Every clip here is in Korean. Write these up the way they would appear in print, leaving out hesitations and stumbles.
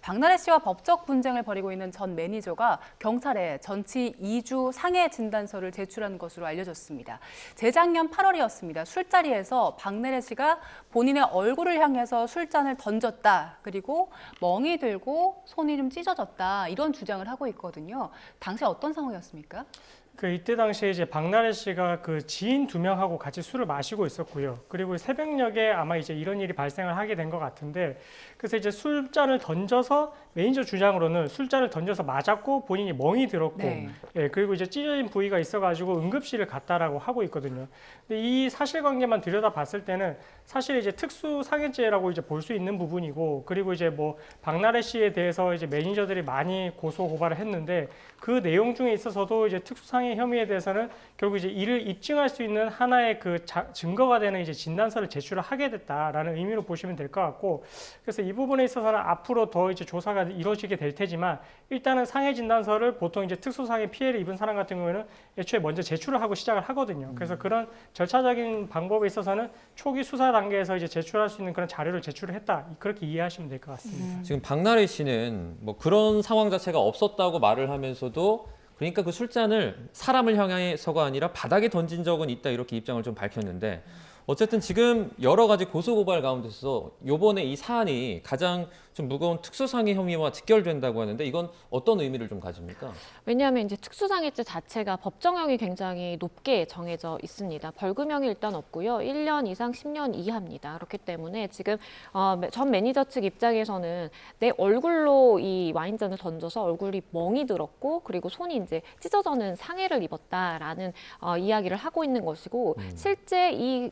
박나래 씨와 법적 분쟁을 벌이고 있는 전 매니저가 경찰에 전치 2주 상해 진단서를 제출한 것으로 알려졌습니다. 재작년 8월이었습니다. 술자리에서 박나래 씨가 본인의 얼굴을 향해서 술잔을 던졌다. 그리고 멍이 들고 손이 좀 찢어졌다. 이런 주장을 하고 있거든요. 당시 어떤 상황이었습니까? 이때 당시에 이제 박나래 씨가 그 지인 2명하고 같이 술을 마시고 있었고요. 그리고 새벽녘에 아마 이제 이런 일이 발생을 하게 된 것 같은데, 그래서 이제 술잔을 던져서 매니저 주장으로는 술잔을 던져서 맞았고 본인이 멍이 들었고, 네. 예, 그리고 이제 찢어진 부위가 있어가지고 응급실을 갔다라고 하고 있거든요. 근데 이 사실관계만 들여다봤을 때는 사실 이제 특수상해죄라고 이제 볼 수 있는 부분이고, 그리고 이제 뭐 박나래 씨에 대해서 이제 매니저들이 많이 고소 고발을 했는데 그 내용 중에 있어서도 이제 특수상해 혐의에 대해서는 결국 이제 이를 입증할 수 있는 하나의 증거가 되는 이제 진단서를 제출을 하게 됐다라는 의미로 보시면 될 것 같고, 그래서 이 부분에 있어서는 앞으로 더 이제 조사가 이루어지게 될 테지만 일단은 상해 진단서를 보통 이제 특수상해 피해를 입은 사람 같은 경우에는 애초에 먼저 제출을 하고 시작을 하거든요. 그래서 그런 절차적인 방법에 있어서는 초기 수사 단계에서 이제 제출할 수 있는 그런 자료를 제출을 했다, 그렇게 이해하시면 될 것 같습니다. 지금 박나래 씨는 뭐 그런 상황 자체가 없었다고 말을 하면서도, 그러니까 그 술잔을 사람을 향해서가 아니라 바닥에 던진 적은 있다, 이렇게 입장을 좀 밝혔는데, 어쨌든 지금 여러 가지 고소고발 가운데서 요번에 이 사안이 가장 좀 무거운 특수상해 혐의와 직결된다고 하는데, 이건 어떤 의미를 좀 가집니까? 왜냐하면 이제 특수상해죄 자체가 법정형이 굉장히 높게 정해져 있습니다. 벌금형이 일단 없고요. 1년 이상 10년 이하입니다. 그렇기 때문에 지금 전 매니저 측 입장에서는 내 얼굴로 이 와인잔을 던져서 얼굴이 멍이 들었고, 그리고 손이 이제 찢어져는 상해를 입었다라는 이야기를 하고 있는 것이고, 실제 이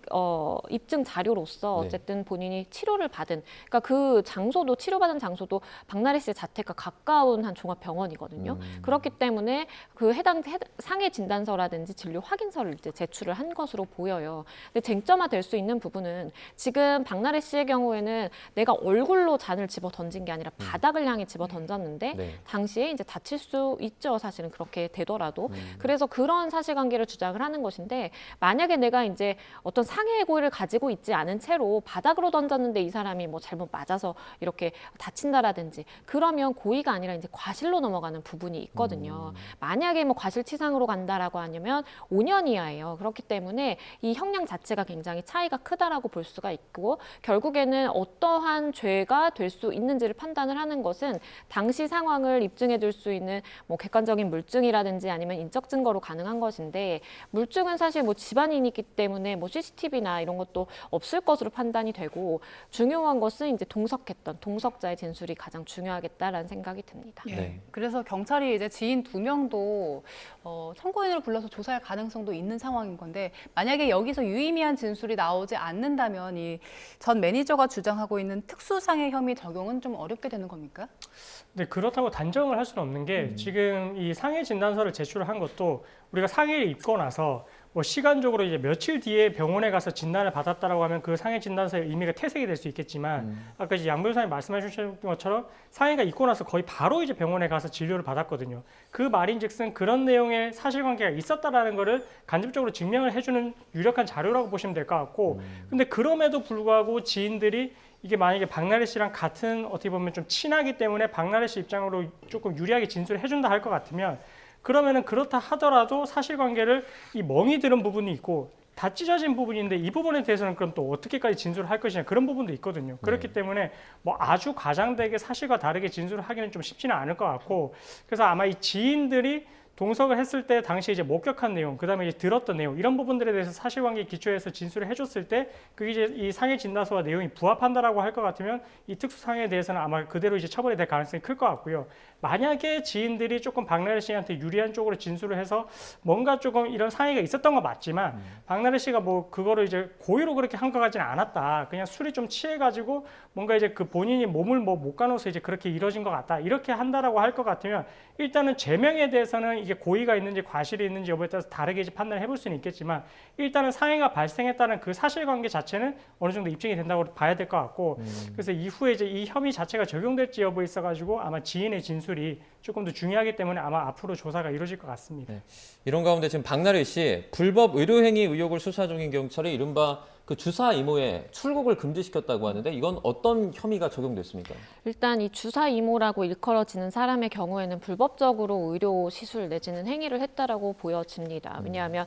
입증 자료로서 어쨌든 본인이 치료를 받은, 그러니까 그 장소도, 치료받은 장소도 박나래 씨의 자택과 가까운 한 종합병원이거든요. 그렇기 때문에 그 해당 상해 진단서라든지 진료 확인서를 이제 제출을 한 것으로 보여요. 근데 쟁점화될 수 있는 부분은, 지금 박나래 씨의 경우에는 내가 얼굴로 잔을 집어 던진 게 아니라 바닥을 향해 집어 던졌는데 당시에 이제 다칠 수 있죠. 사실은 그렇게 되더라도. 그래서 그런 사실관계를 주장을 하는 것인데, 만약에 내가 이제 어떤 상해의 고의를 가지고 있지 않은 채로 바닥으로 던졌는데 이 사람이 뭐 잘못 맞아서 이렇게 다친다라든지, 그러면 고의가 아니라 이제 과실로 넘어가는 부분이 있거든요. 만약에 뭐 과실치상으로 간다라고 하면 5년 이하예요. 그렇기 때문에 이 형량 자체가 굉장히 차이가 크다라고 볼 수가 있고, 결국에는 어떠한 죄가 될 수 있는지를 판단을 하는 것은 당시 상황을 입증해 줄 수 있는 뭐 객관적인 물증이라든지 아니면 인적 증거로 가능한 것인데, 물증은 사실 뭐 집안인이 있기 때문에 뭐 CCTV나 이런 것도 없을 것으로 판단이 되고, 중요한 것은 이제 동석자의 진술이 가장 중요하겠다라는 생각이 듭니다. 네. 그래서 경찰이 이제 지인 2명도 참고인으로 불러서 조사할 가능성도 있는 상황인 건데, 만약에 여기서 유의미한 진술이 나오지 않는다면 이 전 매니저가 주장하고 있는 특수상해 혐의 적용은 좀 어렵게 되는 겁니까? 네, 그렇다고 단정을 할 수는 없는 게, 지금 이 상해 진단서를 제출을 한 것도 우리가 상해를 입고 나서 뭐 시간적으로 이제 며칠 뒤에 병원에 가서 진단을 받았다라고 하면 그 상해 진단서의 의미가 퇴색이 될 수 있겠지만, 아까 이제 양 변호사님 말씀해 주신 것처럼 상해가 있고 나서 거의 바로 이제 병원에 가서 진료를 받았거든요. 그 말인즉슨 그런 내용의 사실관계가 있었다라는 거를 간접적으로 증명을 해주는 유력한 자료라고 보시면 될 것 같고, 근데 그럼에도 불구하고 지인들이 이게 만약에 박나래 씨랑 같은, 어떻게 보면 좀 친하기 때문에 박나래 씨 입장으로 조금 유리하게 진술을 해준다 할 것 같으면, 그러면은 그렇다 하더라도 사실관계를, 이 멍이 들은 부분이 있고 다 찢어진 부분인데 이 부분에 대해서는 그럼 또 어떻게까지 진술을 할 것이냐, 그런 부분도 있거든요. 그렇기 때문에 뭐 아주 과장되게 사실과 다르게 진술을 하기는 좀 쉽지는 않을 것 같고, 그래서 아마 이 지인들이 동석을 했을 때 당시에 이제 목격한 내용, 그다음에 이제 들었던 내용, 이런 부분들에 대해서 사실관계 기초해서 진술을 해줬을 때 그게 이제 이 상해 진단서와 내용이 부합한다라고 할 것 같으면 이 특수상해에 대해서는 아마 그대로 이제 처벌이 될 가능성이 클 것 같고요. 만약에 지인들이 조금 박나래 씨한테 유리한 쪽으로 진술을 해서 뭔가 조금 이런 상해가 있었던 건 맞지만, 박나래 씨가 뭐 그거를 이제 고의로 그렇게 한 것 같지는 않았다, 그냥 술이 좀 취해가지고 뭔가 이제 그 본인이 몸을 뭐 못 가눠서 이제 그렇게 이뤄진 것 같다, 이렇게 한다라고 할 것 같으면, 일단은 죄명에 대해서는 이게 고의가 있는지 과실이 있는지 여부에 따라서 다르게 이제 판단을 해볼 수는 있겠지만, 일단은 상해가 발생했다는 그 사실관계 자체는 어느 정도 입증이 된다고 봐야 될 것 같고, 그래서 이후에 이제 이 혐의 자체가 적용될지 여부에 있어가지고 아마 지인의 진술이 조금 더 중요하기 때문에 아마 앞으로 조사가 이루어질 것 같습니다. 이런 가운데 지금 박나래 씨 불법 의료행위 의혹을 수사 중인 경찰이 이른바 그 주사 이모에 출국을 금지시켰다고 하는데 이건 어떤 혐의가 적용됐습니까? 일단 이 주사 이모라고 일컬어지는 사람의 경우에는 불법적으로 의료 시술 내지는 행위를 했다라고 보여집니다. 왜냐하면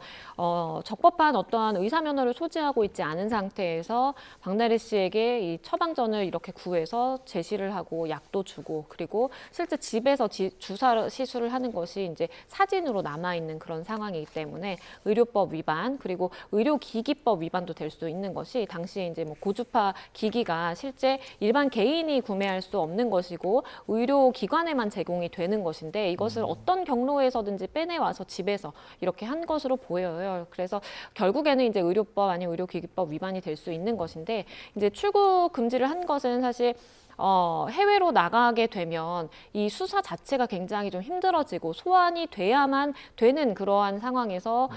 적법한 어떠한 의사 면허를 소지하고 있지 않은 상태에서 박나래 씨에게 이 처방전을 이렇게 구해서 제시를 하고 약도 주고 그리고 실제 집에서 주사 시술을 하는 것이 이제 사진으로 남아 있는 그런 상황이기 때문에 의료법 위반 그리고 의료기기법 위반도 될 수 있는 것이 당시에 이제 뭐 고주파 기기가 실제 일반 개인이 구매할 수 없는 것이고 의료기관에만 제공이 되는 것인데 이것을 어떤 경로에서든지 빼내와서 집에서 이렇게 한 것으로 보여요. 그래서 결국에는 이제 의료법 아니면 의료기기법 위반이 될 수 있는 것인데 이제 출국 금지를 한 것은 사실 해외로 나가게 되면 이 수사 자체가 굉장히 좀 힘들어지고 소환이 돼야만 되는 그러한 상황에서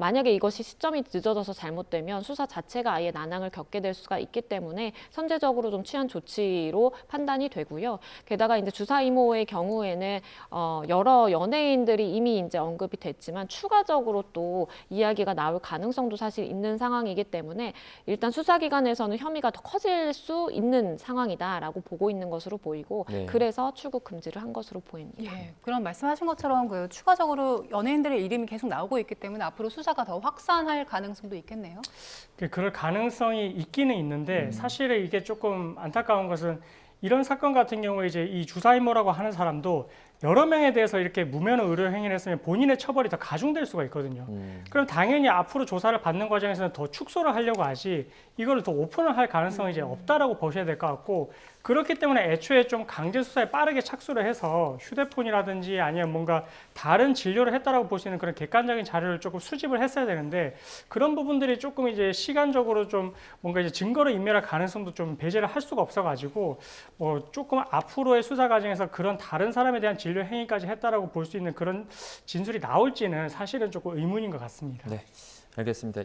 만약에 이것이 시점이 늦어져서 잘못되면 수사 자체가 아예 난항을 겪게 될 수가 있기 때문에 선제적으로 좀 취한 조치로 판단이 되고요. 게다가 이제 주사 이모의 경우에는 여러 연예인들이 이미 이제 언급이 됐지만 추가적으로 또 이야기가 나올 가능성도 사실 있는 상황이기 때문에 일단 수사기관에서는 혐의가 더 커질 수 있는 상황이다. 라고 보고 있는 것으로 보이고 네. 그래서 출국 금지를 한 것으로 보입니다. 예, 그런 말씀하신 것처럼 그 추가적으로 연예인들의 이름이 계속 나오고 있기 때문에 앞으로 수사가 더 확산할 가능성도 있겠네요. 그럴 가능성이 있기는 있는데 사실은 이게 조금 안타까운 것은 이런 사건 같은 경우에 이제 이 주사이모라고 하는 사람도 여러 명에 대해서 이렇게 무면허 의료 행위를 했으면 본인의 처벌이 더 가중될 수가 있거든요. 그럼 당연히 앞으로 조사를 받는 과정에서는 더 축소를 하려고 하지 이거를 더 오픈을 할 가능성이 이제 없다라고 보셔야 될 것 같고 그렇기 때문에 애초에 좀 강제 수사에 빠르게 착수를 해서 휴대폰이라든지 아니면 뭔가 다른 진료를 했다라고 볼 수 있는 그런 객관적인 자료를 조금 수집을 했어야 되는데 그런 부분들이 조금 이제 시간적으로 좀 뭔가 이제 증거를 인멸할 가능성도 좀 배제를 할 수가 없어가지고 조금 앞으로의 수사 과정에서 그런 다른 사람에 대한 진료 행위까지 했다라고 볼 수 있는 그런 진술이 나올지는 사실은 조금 의문인 것 같습니다. 네, 알겠습니다.